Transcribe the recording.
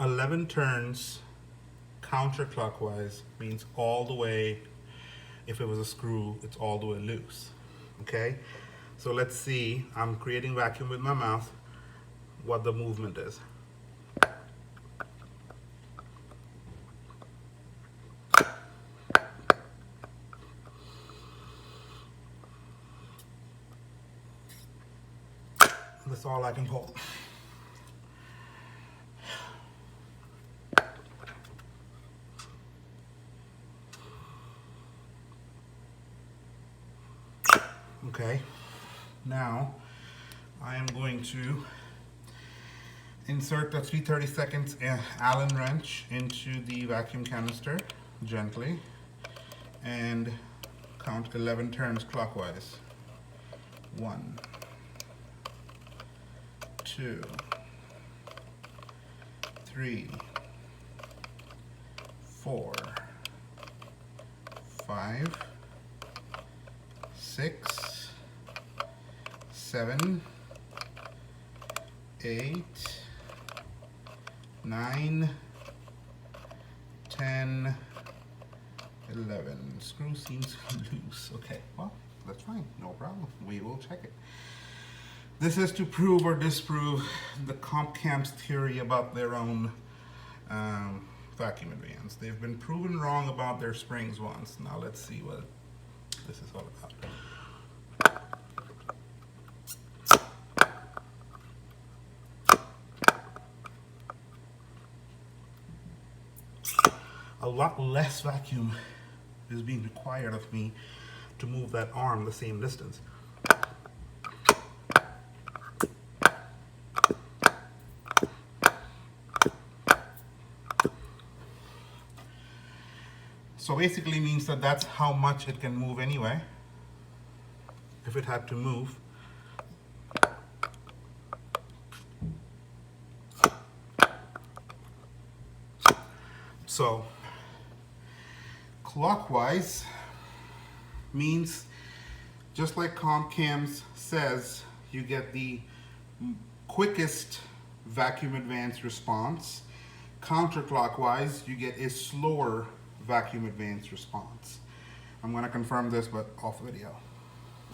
11 turns counterclockwise means all the way, if it was a screw, it's all the way loose. Okay? So let's see, I'm creating vacuum with my mouth, what the movement is. That's all I can pull. Okay, now I am going to insert the 3/32 Allen wrench into the vacuum canister gently and count 11 turns clockwise. 1, 2, 3, 4, 5, 6, 7, 8, 9, 10, 11. Screw seems loose. Okay, well, that's fine, no problem. We will check it. This is to prove or disprove the CompCam's theory about their own vacuum advance. They've been proven wrong about their springs once. Now let's see what this is all about. A lot less vacuum is being required of me to move that arm the same distance. So basically means that that's how much it can move anyway, if it had to move. So clockwise means, just like CompCams says, you get the quickest vacuum advance response. Counterclockwise, you get a slower vacuum advance response. I'm going to confirm this, but off video.